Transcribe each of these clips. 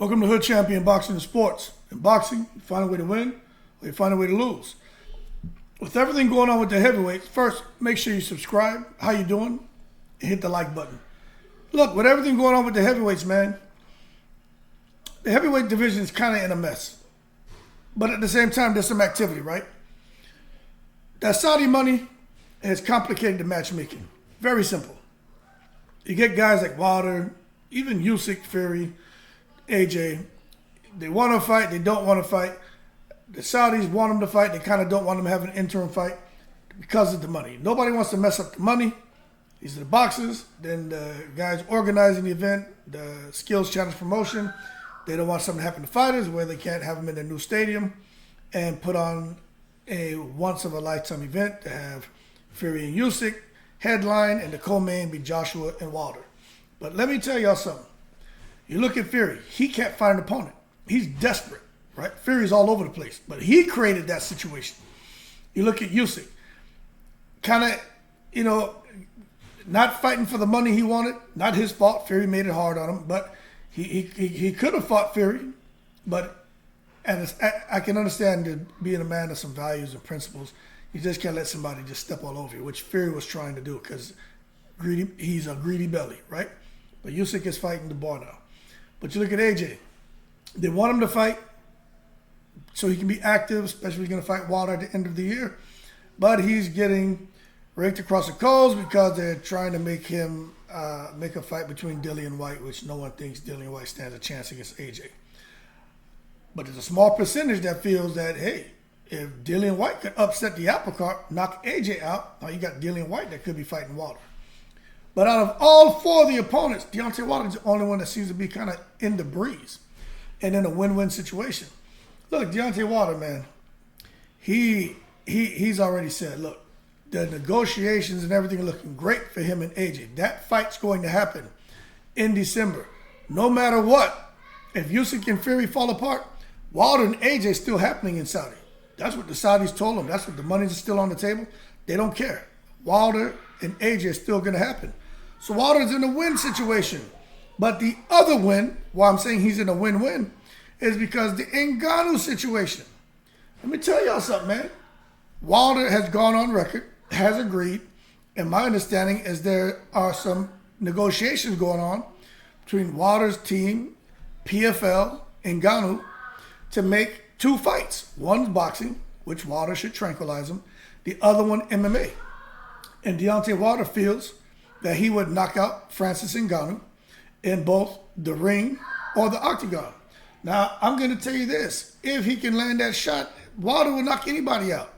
Welcome to Hood Champion Boxing and Sports. In boxing, you find a way to win or you find a way to lose. With everything going on with the heavyweights, first, make sure you subscribe. How you doing? And hit the like button. Look, with everything going on with the heavyweights, man, the heavyweight division is kind of in a mess. But at the same time, there's some activity, right? That Saudi money has complicated the matchmaking. Very simple. You get guys like Wilder, even Usyk, Fury, AJ. They want to fight, they don't want to fight. The Saudis want them to fight, they kind of don't want them to have an interim fight because of the money. Nobody wants to mess up the money. These are the boxers, then the guys organizing the event, the Skills Challenge promotion. They don't want something to happen to fighters where they can't have them in their new stadium and put on a once-of-a-lifetime event to have Fury and Usyk headline and the co-main be Joshua and Wilder. But let me tell y'all something. You look at Fury, he can't find an opponent. He's desperate, right? Fury's all over the place, but he created that situation. You look at Usyk, kind of, not fighting for the money he wanted. Not his fault. Fury made it hard on him, but he could have fought Fury, but I can understand being a man of some values and principles. You just can't let somebody just step all over you, which Fury was trying to do because he's a greedy belly, right? But Usyk is fighting the bar now. But you look at AJ. They want him to fight so he can be active, especially he's going to fight Wilder at the end of the year. But he's getting raked across the coals because they're trying to make him make a fight between Dillian White, which no one thinks Dillian White stands a chance against AJ. But there's a small percentage that feels that, hey, if Dillian White could upset the apple cart, knock AJ out, now you got Dillian White that could be fighting Wilder. But out of all four of the opponents, Deontay Wilder is the only one that seems to be kind of in the breeze and in a win-win situation. Look, Deontay Wilder, man, he's already said, look, the negotiations and everything are looking great for him and AJ. That fight's going to happen in December. No matter what, if Usyk and Fury fall apart, Wilder and AJ is still happening in Saudi. That's what the Saudis told them. That's what the money's still on the table. They don't care. Wilder and AJ is still going to happen. So Wilder's in a win situation. But the other win, why I'm saying he's in a win-win, is because the Ngannou situation. Let me tell y'all something, man. Wilder has gone on record, has agreed, and my understanding is there are some negotiations going on between Wilder's team, PFL, and Ngannou to make two fights. One's boxing, which Wilder should tranquilize him. The other one, MMA. And Deontay Wilder feels that he would knock out Francis Ngannou in both the ring or the octagon. Now, I'm going to tell you this. If he can land that shot, Wilder will knock anybody out.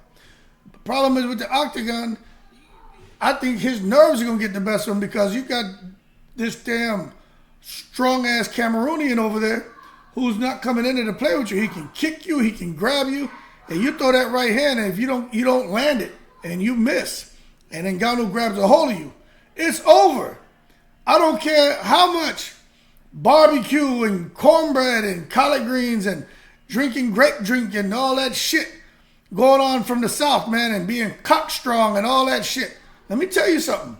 The problem is with the octagon, I think his nerves are going to get the best of him because you got this damn strong-ass Cameroonian over there who's not coming in there to play with you. He can kick you, he can grab you, and you throw that right hand, and if you don't land it, and you miss, and then Ngannou grabs a hold of you, it's over. I don't care how much barbecue and cornbread and collard greens and drinking grape drink and all that shit going on from the South, man, and being cock strong and all that shit. Let me tell you something.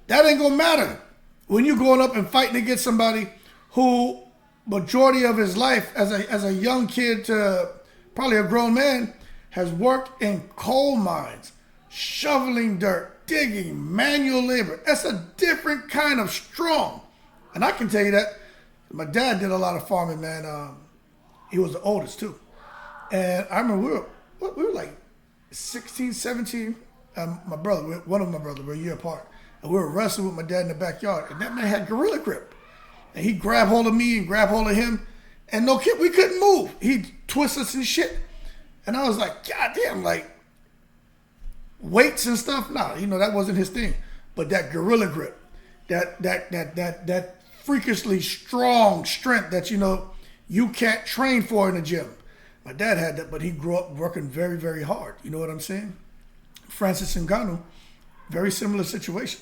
That ain't gonna matter when you're going up and fighting against somebody who majority of his life as a young kid to probably a grown man has worked in coal mines, shoveling dirt, digging, manual labor. That's a different kind of strong. And I can tell you that my dad did a lot of farming, man. He was the oldest too. And I remember we were like 16, 17. One of my brothers, we're a year apart. And we were wrestling with my dad in the backyard. And that man had gorilla grip. And he'd grab hold of me and grab hold of him. And no kid, we couldn't move. He'd twist us and shit. And I was like, God damn, like, weights and stuff, nah, that wasn't his thing. But that gorilla grip, that freakishly strong strength that you can't train for in the gym. My dad had that, but he grew up working very, very hard. You know what I'm saying? Francis Ngannou, very similar situation.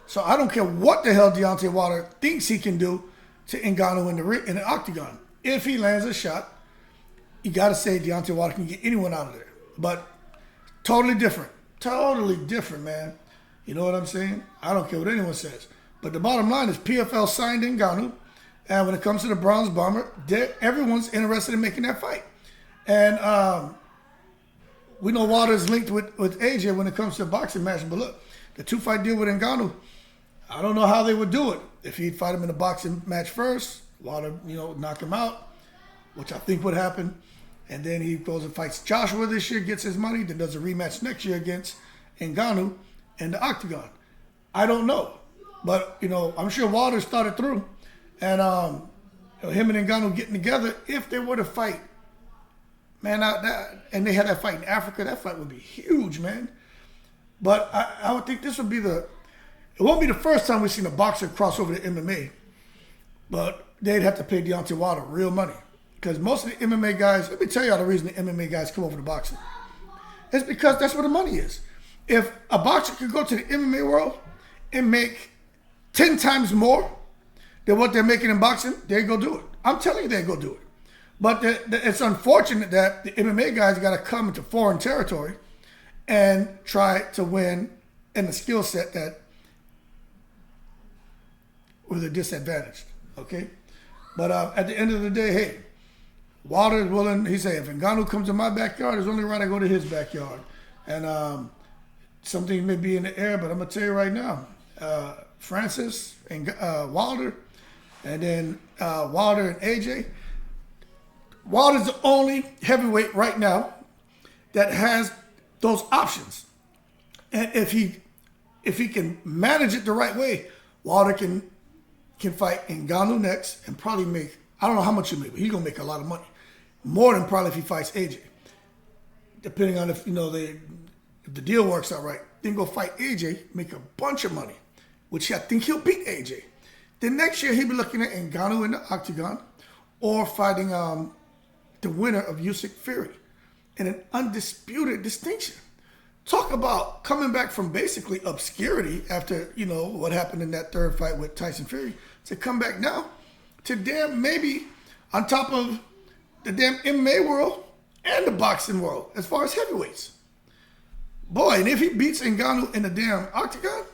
So I don't care what the hell Deontay Wilder thinks he can do to Ngannou in the octagon. If he lands a shot, you got to say Deontay Wilder can get anyone out of there. But totally different. Totally different, man. You know what I'm saying? I don't care what anyone says. But the bottom line is PFL signed Ngannou. And when it comes to the bronze bomber, everyone's interested in making that fight. And we know Wilder's linked with AJ when it comes to a boxing match. But look, the 2-fight deal with Ngannou, I don't know how they would do it. If he'd fight him in a boxing match first, Wilder, knock him out, which I think would happen. And then he goes and fights Joshua this year, gets his money, then does a rematch next year against Ngannou in the octagon. I don't know. But, I'm sure Wilder started through. And him and Ngannou getting together, if they were to fight, man, and they had that fight in Africa, that fight would be huge, man. But I would think this would be it won't be the first time we've seen a boxer cross over to MMA. But they'd have to pay Deontay Wilder real money. Because most of the MMA guys, let me tell y'all the reason the MMA guys come over to boxing. It's because that's where the money is. If a boxer could go to the MMA world and make 10 times more than what they're making in boxing, they'd go do it. I'm telling you they'd go do it. But it's unfortunate that the MMA guys got to come into foreign territory and try to win in a skill set that where they're disadvantaged, okay? But at the end of the day, hey, Wilder is willing. He said, if Ngannou comes to my backyard, it's only right I go to his backyard. And something may be in the air, but I'm going to tell you right now, Francis and Wilder, and then Wilder and AJ. Wilder's the only heavyweight right now that has those options. And if he can manage it the right way, Wilder can fight Ngannou next and probably make, I don't know how much he'll make, but he's going to make a lot of money. More than probably if he fights AJ. Depending on if the deal works out right. Then go fight AJ, make a bunch of money, which I think he'll beat AJ. Then next year he'll be looking at Ngannou in the octagon or fighting the winner of Usyk Fury in an undisputed distinction. Talk about coming back from basically obscurity after, what happened in that third fight with Tyson Fury to come back now to damn maybe on top of the damn MMA world and the boxing world as far as heavyweights. Boy, and if he beats Ngannou in the damn octagon,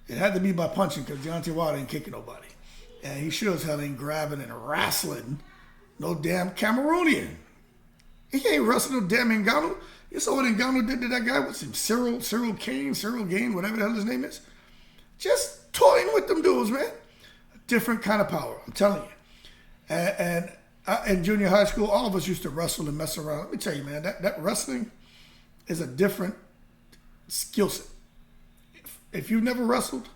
it had to be by punching because Deontay Wilder ain't kicking nobody. And he sure as hell ain't grabbing and wrestling no damn Cameroonian. He ain't wrestling no damn Ngannou. You saw what Ngannou did to that guy? What's him? Cyril Gane, whatever the hell his name is. Just toying with them dudes, man. A different kind of power, I'm telling you. And in junior high school, all of us used to wrestle and mess around. Let me tell you, man, that wrestling is a different skill set. If you've never wrestled,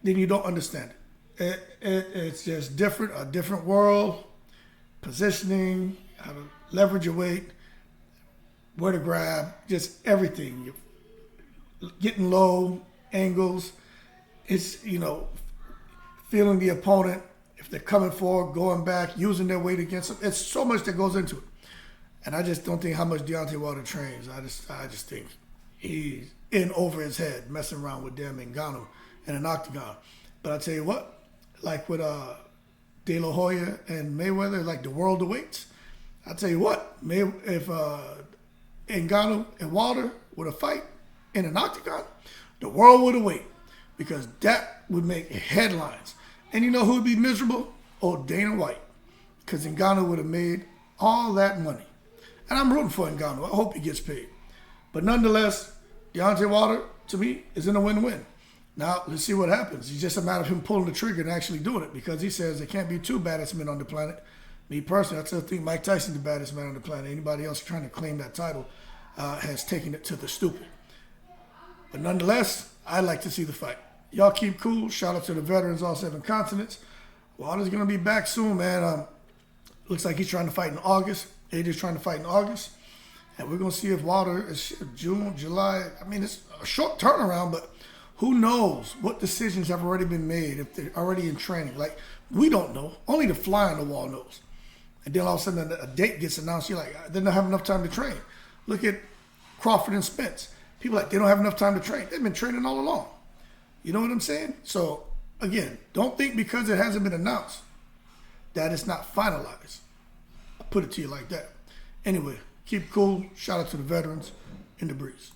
then you don't understand it. It's just different, a different world, positioning, how to leverage your weight, where to grab, just everything. You're getting low, angles. It's, feeling the opponent. If they're coming forward, going back, using their weight against them. It's so much that goes into it. And I just don't think how much Deontay Wilder trains. I just think he's in over his head, messing around with damn Ngannou in an octagon. But I tell you what, like with De La Hoya and Mayweather, like the world awaits. I tell you what, if Ngannou and Wilder were to fight in an octagon, the world would await because that would make headlines. And you know who would be miserable? Oh, Dana White, because Ngannou would have made all that money. And I'm rooting for Ngannou. I hope he gets paid. But nonetheless, Deontay Wilder, to me, is in a win-win. Now, let's see what happens. It's just a matter of him pulling the trigger and actually doing it because he says there can't be two baddest men on the planet. Me personally, I still think Mike Tyson's the baddest man on the planet. Anybody else trying to claim that title has taken it to the stupid. But nonetheless, I like to see the fight. Y'all keep cool. Shout out to the veterans, all 7 continents. Wilder's going to be back soon, man. Looks like he's trying to fight in August. AJ's trying to fight in August. And we're going to see if Wilder is June, July. I mean, it's a short turnaround, but who knows what decisions have already been made if they're already in training. Like, we don't know. Only the fly on the wall knows. And then all of a sudden a date gets announced. You're like, they don't have enough time to train. Look at Crawford and Spence. People are like, they don't have enough time to train. They've been training all along. You know what I'm saying? So, again, don't think because it hasn't been announced that it's not finalized. I'll put it to you like that. Anyway, keep cool. Shout out to the veterans in the breeze.